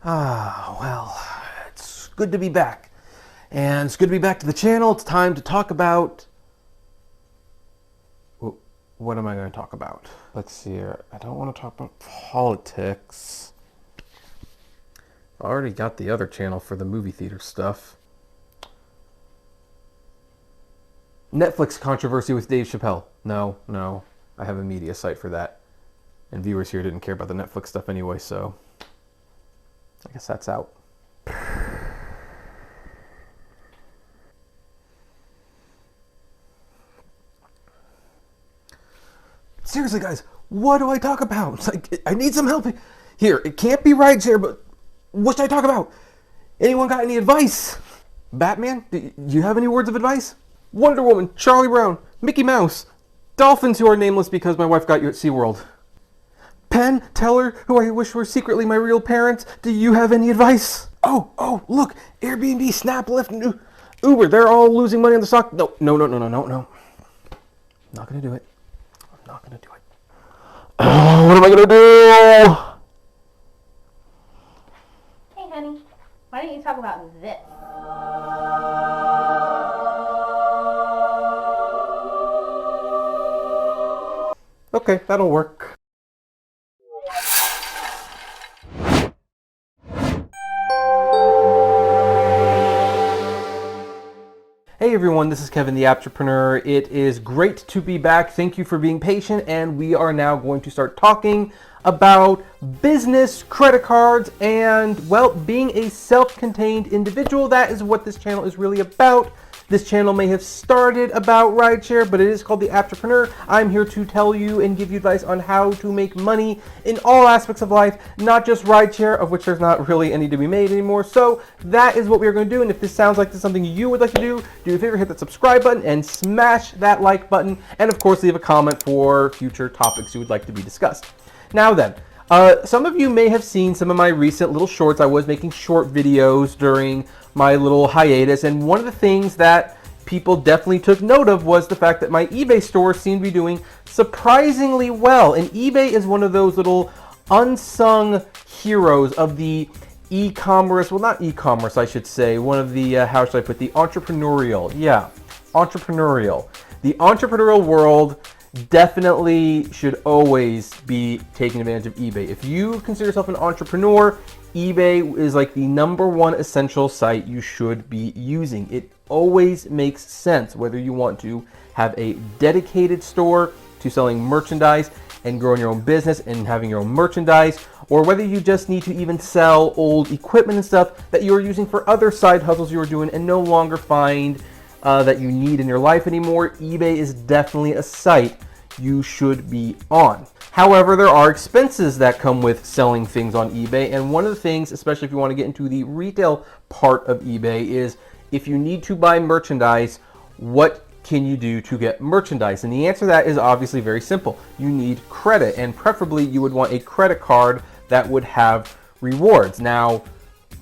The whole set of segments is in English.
Well, it's good to be back. And it's good to be back to the channel. It's time to talk about... What am I going to talk about? Let's see here. I don't want to talk about politics. I already got the other channel for the movie theater stuff. Netflix controversy with Dave Chappelle. No. I have a media site for that. And viewers here didn't care about the Netflix stuff anyway, so... I guess that's out. Seriously, guys, what do I talk about? It's like, I need some help. Here, it can't be rideshare, but what should I talk about? Anyone got any advice? Batman, do you have any words of advice? Wonder Woman, Charlie Brown, Mickey Mouse, dolphins who are nameless because my wife got you at SeaWorld. Penn, Teller, who I wish were secretly my real parents, do you have any advice? Oh, look, Airbnb, Snap, Lyft, and Uber, they're all losing money on the stock. No. I'm not going to do it. What am I going to do? Hey, honey, why don't you talk about this? Okay, that'll work. Hey everyone, this is Kevin the Apptrepreneur. It is great to be back. Thank you for being patient, and we are now going to start talking about business credit cards and, well, being a self-contained individual. That is what this channel is really about. This channel may have started about rideshare, but it is called the Apptrepreneur. I'm here to tell you and give you advice on how to make money in all aspects of life, not just rideshare, of which there's not really any to be made anymore. So that is what we're going to do. And if this sounds like this is something you would like to do me a favor, hit that subscribe button and smash that like button. And of course, leave a comment for future topics you would like to be discussed. Now then, some of you may have seen some of my recent little shorts. I was making short videos during my little hiatus, and one of the things that people definitely took note of was the fact that my eBay store seemed to be doing surprisingly well. And eBay is one of those little unsung heroes of the e-commerce, well, not e-commerce, I should say, one of the, how should I put, the entrepreneurial, entrepreneurial. The entrepreneurial world definitely should always be taking advantage of eBay. If you consider yourself an entrepreneur, eBay is like the #1 essential site you should be using. It always makes sense whether you want to have a dedicated store to selling merchandise and growing your own business and having your own merchandise, or whether you just need to even sell old equipment and stuff that you are using for other side hustles you are doing and no longer find that you need in your life anymore. eBay is definitely a site you should be on. However, there are expenses that come with selling things on eBay, and one of the things, especially if you want to get into the retail part of eBay, is if you need to buy merchandise, what can you do to get merchandise? And the answer to that is obviously very simple. You need credit, and preferably you would want a credit card that would have rewards. Now,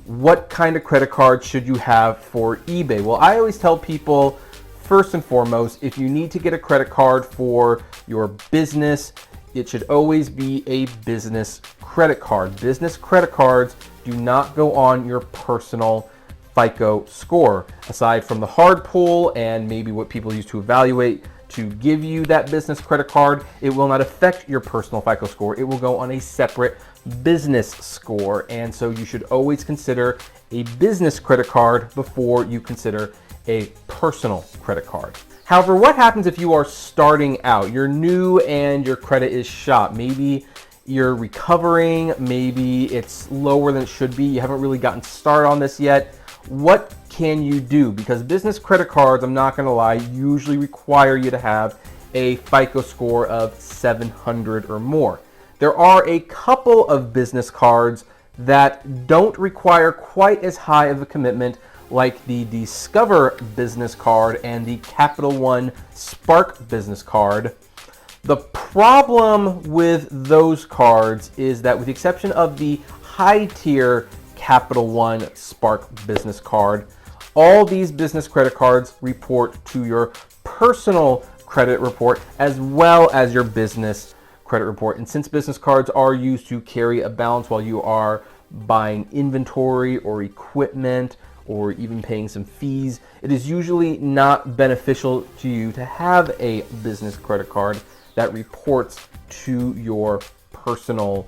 what kind of credit card should you have for eBay? Well, I always tell people, first and foremost, if you need to get a credit card for your business, it should always be a business credit card. Business credit cards do not go on your personal FICO score. Aside from the hard pull and maybe what people use to evaluate to give you that business credit card, it will not affect your personal FICO score. It will go on a separate business score. And so you should always consider a business credit card before you consider a personal credit card. However, what happens if you are starting out? You're new and your credit is shot. Maybe you're recovering, maybe it's lower than it should be. You haven't really gotten started on this yet. What can you do? Because business credit cards, I'm not gonna lie, usually require you to have a FICO score of 700 or more. There are a couple of business cards that don't require quite as high of a commitment, like the Discover business card and the Capital One Spark business card. The problem with those cards is that, with the exception of the high tier Capital One Spark business card, all these business credit cards report to your personal credit report as well as your business credit report. And since business cards are used to carry a balance while you are buying inventory or equipment or even paying some fees, it is usually not beneficial to you to have a business credit card that reports to your personal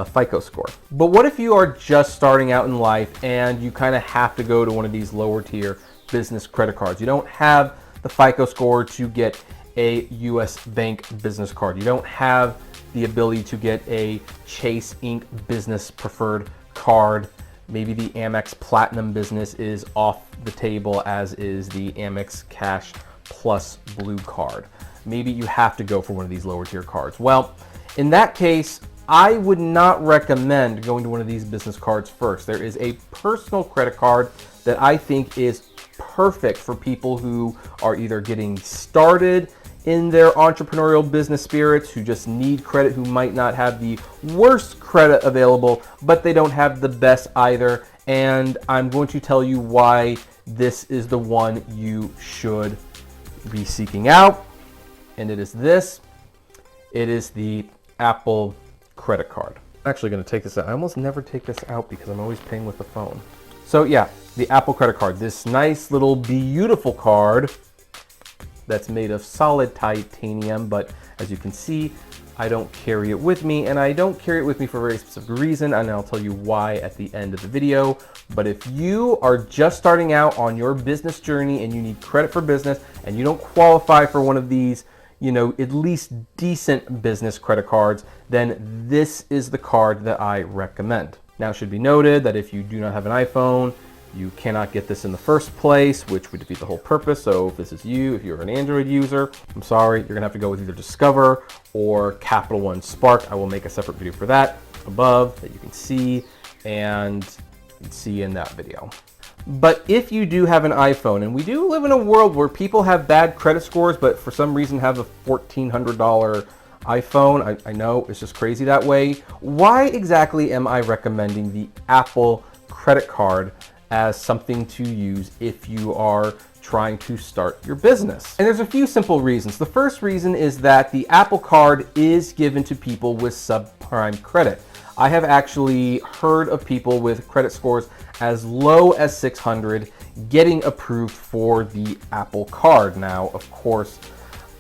FICO score. But what if you are just starting out in life and you kind of have to go to one of these lower tier business credit cards? You don't have the FICO score to get a US Bank business card. You don't have the ability to get a Chase Inc. business preferred card. Maybe the Amex Platinum business is off the table, as is the Amex Cash Plus Blue card. Maybe you have to go for one of these lower tier cards. Well, in that case, I would not recommend going to one of these business cards first. There is a personal credit card that I think is perfect for people who are either getting started in their entrepreneurial business spirits, who just need credit, who might not have the worst credit available, but they don't have the best either. And I'm going to tell you why this is the one you should be seeking out. And it is this. It is the Apple credit card. I'm actually going to take this out. I almost never take this out because I'm always paying with the phone. So yeah, the Apple credit card, this nice little beautiful card that's made of solid titanium, but as you can see, I don't carry it with me, and I don't carry it with me for a very specific reason, and I'll tell you why at the end of the video. But if you are just starting out on your business journey and you need credit for business and you don't qualify for one of these, at least decent business credit cards, then this is the card that I recommend. Now, it should be noted that if you do not have an iPhone, you cannot get this in the first place, which would defeat the whole purpose. So if this is you, if you're an Android user, I'm sorry, you're gonna have to go with either Discover or Capital One Spark. I will make a separate video for that above that you can see and see in that video. But if you do have an iPhone, and we do live in a world where people have bad credit scores, but for some reason have a $1,400 iPhone, I know it's just crazy that way. Why exactly am I recommending the Apple credit card as something to use if you are trying to start your business? And there's a few simple reasons. The first reason is that the Apple card is given to people with subprime credit. I have actually heard of people with credit scores as low as 600 getting approved for the Apple card. Now, of course,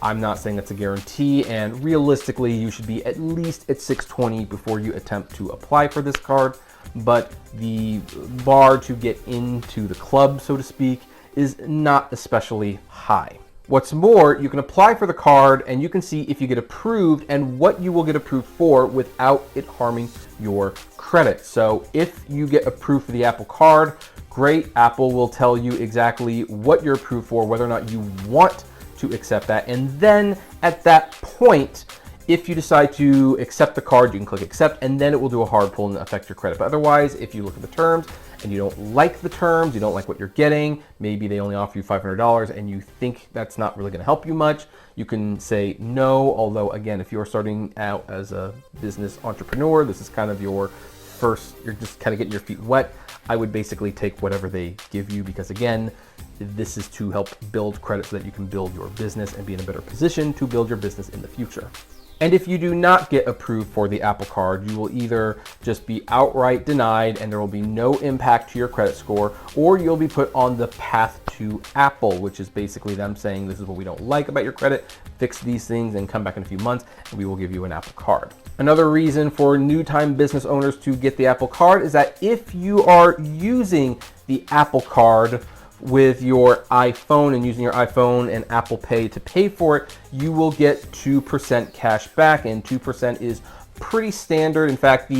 I'm not saying that's a guarantee, and realistically, you should be at least at 620 before you attempt to apply for this card. But the bar to get into the club, so to speak, is not especially high. What's more, you can apply for the card and you can see if you get approved and what you will get approved for without it harming your credit. So if you get approved for the Apple card, great. Apple will tell you exactly what you're approved for, whether or not you want to accept that. And then at that point, if you decide to accept the card, you can click accept, and then it will do a hard pull and affect your credit. But otherwise, if you look at the terms and you don't like the terms, you don't like what you're getting, maybe they only offer you $500 and you think that's not really gonna help you much, you can say no. Although again, if you're starting out as a business entrepreneur, this is kind of your first, you're just kind of getting your feet wet, I would basically take whatever they give you, because again, this is to help build credit so that you can build your business and be in a better position to build your business in the future. And if you do not get approved for the Apple card, you will either just be outright denied and there will be no impact to your credit score, or you'll be put on the path to Apple, which is basically them saying, this is what we don't like about your credit, fix these things and come back in a few months and we will give you an Apple card. Another reason for new-time business owners to get the Apple card is that if you are using the Apple card with your iPhone and using your iPhone and Apple Pay to pay for it, you will get 2% cash back, and 2% is pretty standard. In fact,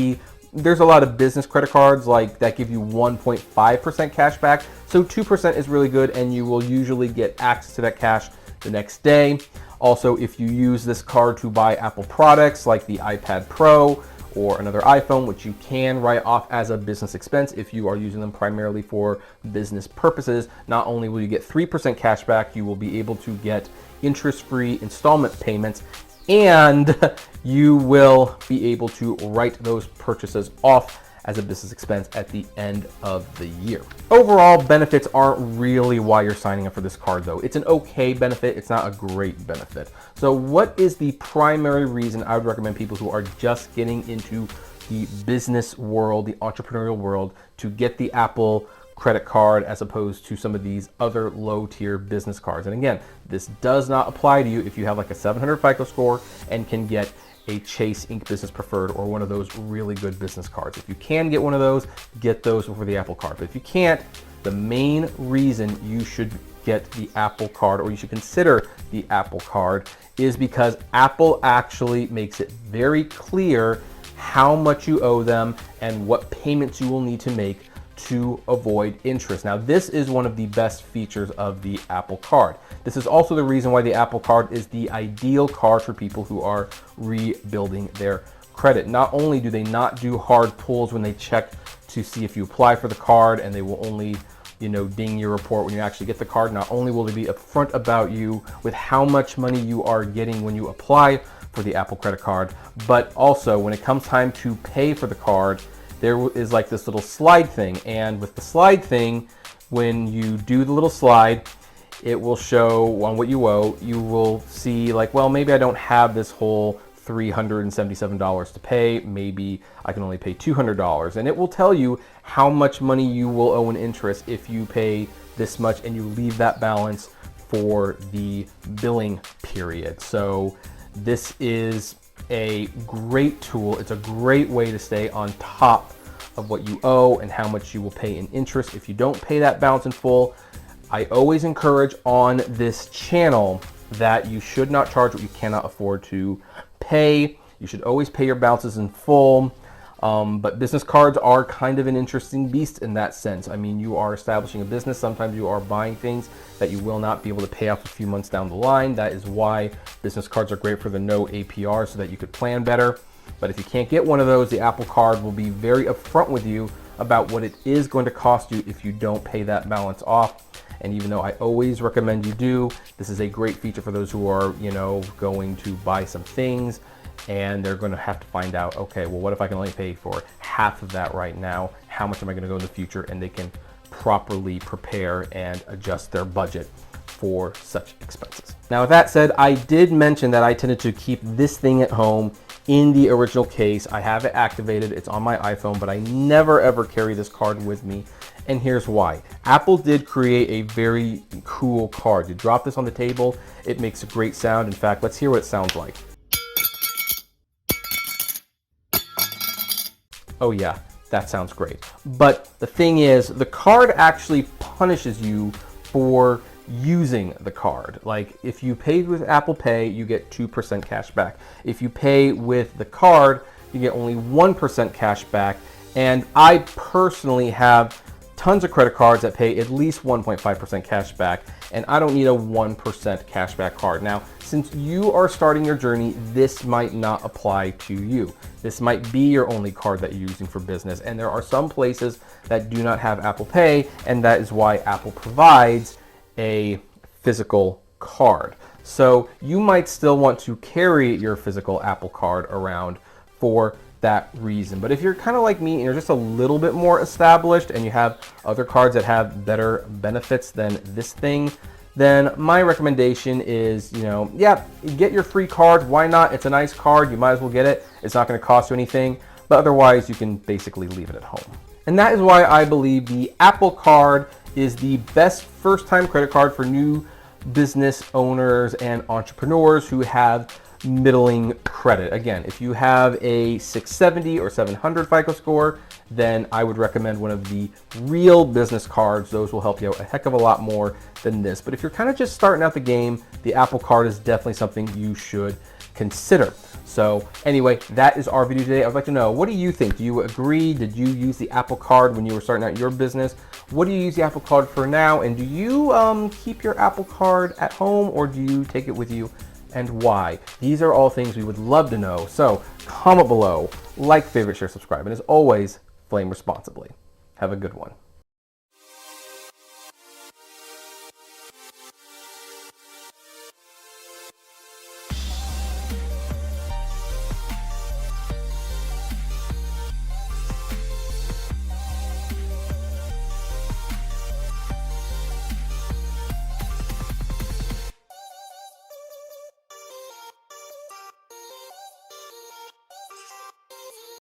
there's a lot of business credit cards like that give you 1.5% cash back. So 2% is really good, and you will usually get access to that cash the next day. Also, if you use this card to buy Apple products like the iPad Pro or another iPhone, which you can write off as a business expense if you are using them primarily for business purposes, not only will you get 3% cash back, you will be able to get interest-free installment payments, and you will be able to write those purchases off as a business expense at the end of the year. Overall, benefits aren't really why you're signing up for this card though. It's an okay benefit, it's not a great benefit. So what is the primary reason I would recommend people who are just getting into the business world, the entrepreneurial world, to get the Apple credit card as opposed to some of these other low tier business cards. And again, this does not apply to you if you have like a 700 FICO score and can get a Chase Ink Business Preferred or one of those really good business cards. If you can get one of those, get those over the Apple card. But if you can't, the main reason you should get the Apple card, or you should consider the Apple card, is because Apple actually makes it very clear how much you owe them and what payments you will need to make to avoid interest. Now, this is one of the best features of the Apple card. This is also the reason why the Apple card is the ideal card for people who are rebuilding their credit. Not only do they not do hard pulls when they check to see if you apply for the card, and they will only ding your report when you actually get the card. Not only will they be upfront about you with how much money you are getting when you apply for the Apple credit card, but also when it comes time to pay for the card, there is like this little slide thing. And with the slide thing, when you do the little slide, it will show on what you owe. You will see like, well, maybe I don't have this whole $377 to pay. Maybe I can only pay $200. And it will tell you how much money you will owe in interest if you pay this much and you leave that balance for the billing period. So this is a great tool. It's a great way to stay on top of what you owe and how much you will pay in interest if you don't pay that balance in full. I always encourage on this channel that you should not charge what you cannot afford to pay. You should always pay your balances in full. But business cards are kind of an interesting beast in that sense. I mean, you are establishing a business. Sometimes you are buying things that you will not be able to pay off a few months down the line. That is why business cards are great for the no APR, so that you could plan better. But if you can't get one of those, the Apple card will be very upfront with you about what it is going to cost you if you don't pay that balance off. And even though I always recommend you do, this is a great feature for those who are, going to buy some things and they're going to have to find out, okay, well, what if I can only pay for half of that right now? How much am I going to go in the future? And they can properly prepare and adjust their budget for such expenses. Now, with that said, I did mention that I tended to keep this thing at home in the original case. I have it activated. It's on my iPhone, but I never ever carry this card with me. And here's why. Apple did create a very cool card. You drop this on the table, it makes a great sound. In fact, let's hear what it sounds like. Oh yeah, that sounds great. But the thing is, the card actually punishes you for using the card. Like if you paid with Apple Pay, you get 2% cash back. If you pay with the card, you get only 1% cash back. And I personally have tons of credit cards that pay at least 1.5% cash back, and I don't need a 1% cash back card. Now, since you are starting your journey, this might not apply to you. This might be your only card that you're using for business, and there are some places that do not have Apple Pay, and that is why Apple provides a physical card. So you might still want to carry your physical Apple card around for that reason. But if you're kind of like me and you're just a little bit more established and you have other cards that have better benefits than this thing, then my recommendation is, get your free card. Why not? It's a nice card. You might as well get it. It's not going to cost you anything, but otherwise you can basically leave it at home. And that is why I believe the Apple card is the best first-time credit card for new business owners and entrepreneurs who have middling credit. Again, if you have a 670 or 700 FICO score, then I would recommend one of the real business cards. Those will help you out a heck of a lot more than this. But if you're kind of just starting out the game, the Apple card is definitely something you should consider. So anyway, that is our video today. I'd like to know, what do you think? Do you agree? Did you use the Apple card when you were starting out your business? What do you use the Apple card for now? And do you keep your Apple card at home, or do you take it with you, and why? These are all things we would love to know. So comment below, like, favorite, share, subscribe, and as always, flame responsibly. Have a good one.